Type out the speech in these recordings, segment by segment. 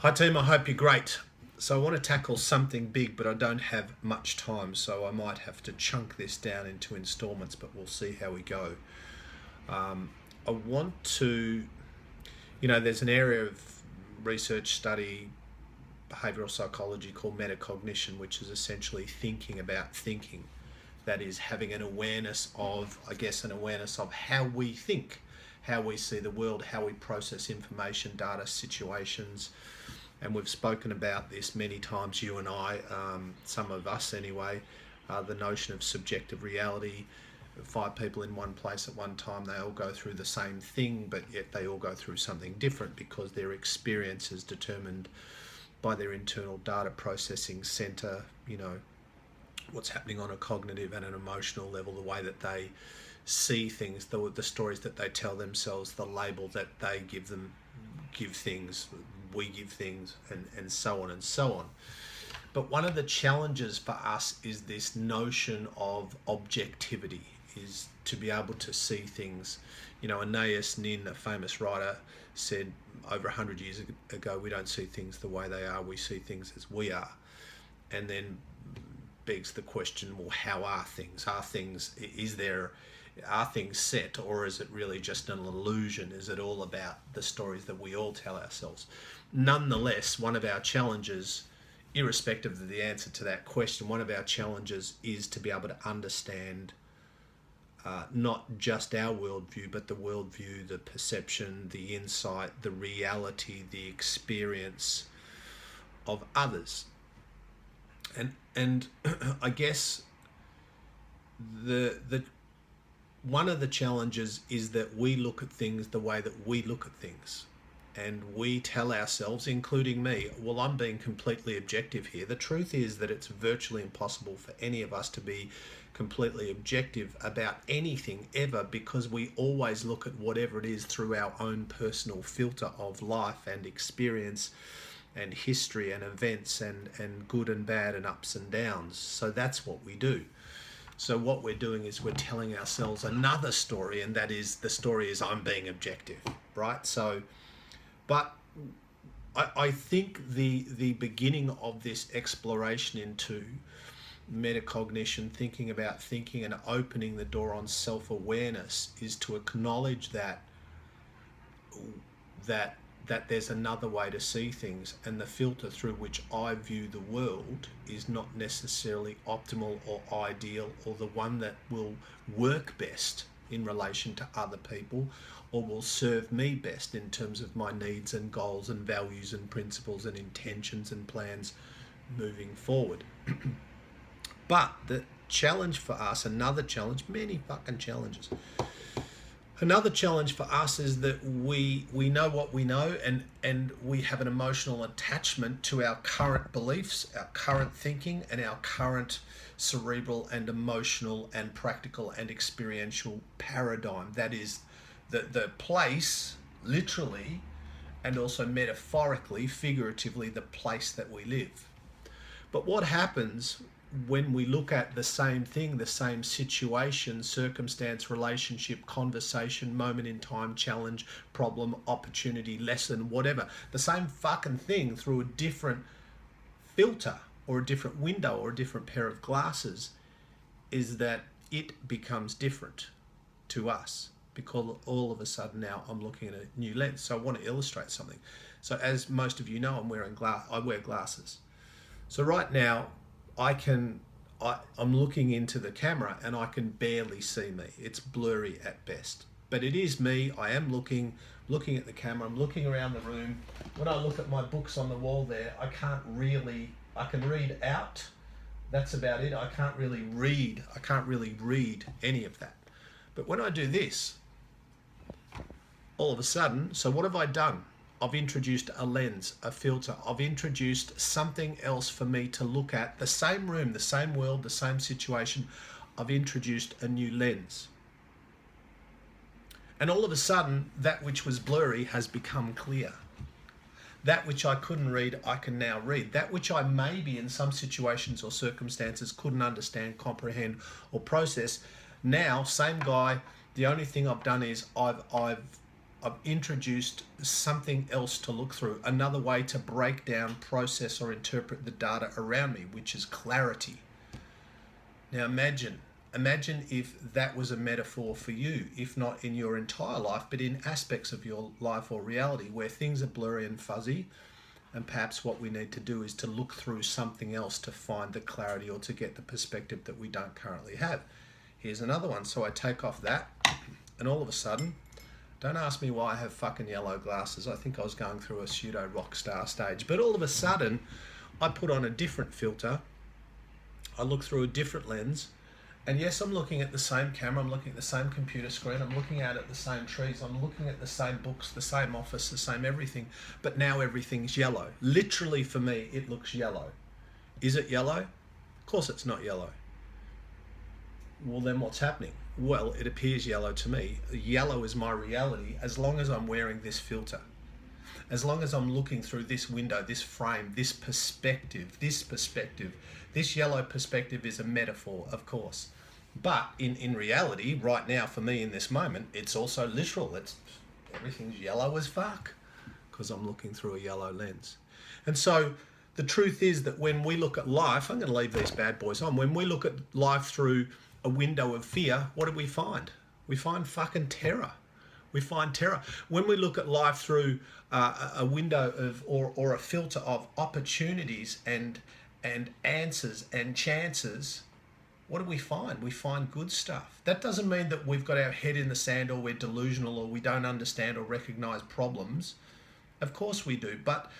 Hi team, I hope you're great. So I want to tackle something big, but I don't have much time, so I might have to chunk this down into installments, but we'll see how we go. I want to, there's an area of research study, behavioral psychology called metacognition, which is essentially thinking about thinking. That is having an awareness of, an awareness of how we think, how we see the world, how we process information, data, situations. And we've spoken about this many times, you and I, some of us anyway, the notion of subjective reality. 5 people in one place at one time, they all go through the same thing, but yet they all go through something different because their experience is determined by their internal data processing center, what's happening on a cognitive and an emotional level, the way that they see things, the stories that they tell themselves, the label that they give things, we give things, and so on and so on. But one of the challenges for us is this notion of objectivity, is to be able to see things. Anais Nin, a famous writer, said over 100 years ago, we don't see things the way they are, we see things as we are. And then begs the question, well, how are things? Are things set, or is it really just an illusion? Is it all about the stories that we all tell ourselves? Nonetheless, one of our challenges, irrespective of the answer to that question, one of our challenges is to be able to understand not just our worldview, but the worldview, the perception, the insight, the reality, the experience of others. And I guess the one of the challenges is that we look at things the way that we look at things. And we tell ourselves, including me, well, I'm being completely objective here. The truth is that it's virtually impossible for any of us to be completely objective about anything ever, because we always look at whatever it is through our own personal filter of life and experience and history and events and good and bad and ups and downs. So that's what we do. So what we're doing is we're telling ourselves another story, and that is, the story is I'm being objective, right? So, but I think the beginning of this exploration into metacognition, thinking about thinking and opening the door on self-awareness, is to acknowledge that there's another way to see things, and the filter through which I view the world is not necessarily optimal or ideal, or the one that will work best in relation to other people, or will serve me best in terms of my needs and goals and values and principles and intentions and plans moving forward. But the challenge for us, another challenge, many fucking challenges, another challenge for us is that we know what we know, and we have an emotional attachment to our current beliefs, our current thinking, and our current cerebral and emotional and practical and experiential paradigm. That is the place, literally, and also metaphorically, figuratively, the place that we live. But what happens when we look at the same thing, the same situation, circumstance, relationship, conversation, moment in time, challenge, problem, opportunity, lesson, whatever, the same fucking thing through a different filter or a different window or a different pair of glasses, is that it becomes different to us, because all of a sudden now I'm looking at a new lens. So I want to illustrate something. So as most of you know, I wear glasses. So right now, I'm looking into the camera and I can barely see me. It's blurry at best, but it is me. I am looking at the camera. I'm looking around the room. When I look at my books on the wall there, I can read out. That's about it. I can't really read any of that. But when I do this, all of a sudden, so what have I done? I've introduced a lens, a filter. I've introduced something else for me to look at. The same room, the same world, the same situation. I've introduced a new lens. And all of a sudden, that which was blurry has become clear. That which I couldn't read, I can now read. That which I maybe in some situations or circumstances couldn't understand, comprehend, or process, now, same guy, the only thing I've done is I've I've introduced something else to look through, another way to break down, process, or interpret the data around me, which is clarity. Now imagine if that was a metaphor for you, if not in your entire life, but in aspects of your life or reality where things are blurry and fuzzy, and perhaps what we need to do is to look through something else to find the clarity or to get the perspective that we don't currently have. Here's another one. So I take off that, and all of a sudden, don't ask me why I have fucking yellow glasses. I think I was going through a pseudo rock star stage. But all of a sudden, I put on a different filter. I look through a different lens. And yes, I'm looking at the same camera. I'm looking at the same computer screen. I'm looking out at the same trees. I'm looking at the same books, the same office, the same everything. But now everything's yellow. Literally for me, it looks yellow. Is it yellow? Of course it's not yellow. Well, then what's happening? Well, it appears yellow to me. Yellow is my reality as long as I'm wearing this filter. As long as I'm looking through this window, this frame, this perspective. This yellow perspective is a metaphor, of course. But in reality, right now, for me in this moment, it's also literal. Everything's yellow as fuck because I'm looking through a yellow lens. And so the truth is that when we look at life, I'm going to leave these bad boys on. When we look at life through a window of fear, what do we find? We find fucking terror. We find terror. When we look at life through a window of or a filter of opportunities and answers and chances, what do we find? We find good stuff. That doesn't mean that we've got our head in the sand or we're delusional or we don't understand or recognize problems. Of course we do. But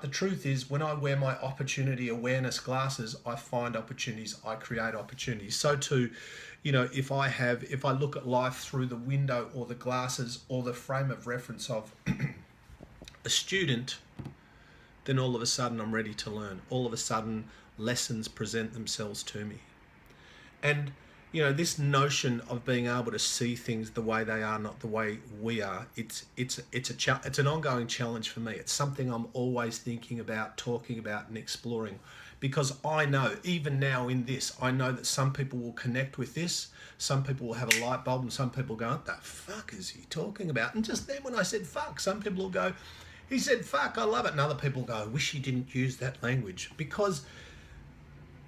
the truth is, when I wear my opportunity awareness glasses, I find opportunities, I create opportunities. So too, if I look at life through the window or the glasses or the frame of reference of a student, then all of a sudden I'm ready to learn. All of a sudden lessons present themselves to me. And this notion of being able to see things the way they are, not the way we are, it's an ongoing challenge for me. It's something I'm always thinking about, talking about, and exploring, because I know, even now in this, I know that some people will connect with this, some people will have a light bulb, and some people go, what the fuck is he talking about? And just then when I said fuck, some people will go, he said fuck, I love it. And other people go, I wish he didn't use that language. Because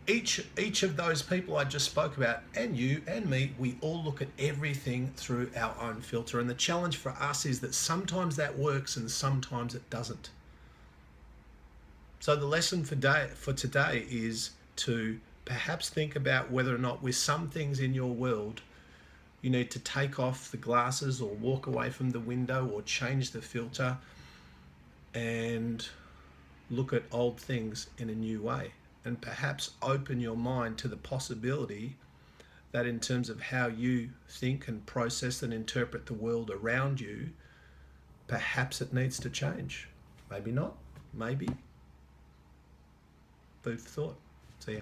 each of those people I just spoke about, and you and me, we all look at everything through our own filter. And the challenge for us is that sometimes that works and sometimes it doesn't. So the lesson for today is to perhaps think about whether or not with some things in your world, you need to take off the glasses or walk away from the window or change the filter and look at old things in a new way. And perhaps open your mind to the possibility that in terms of how you think and process and interpret the world around you, perhaps it needs to change. Maybe not, maybe. Food for thought. See ya.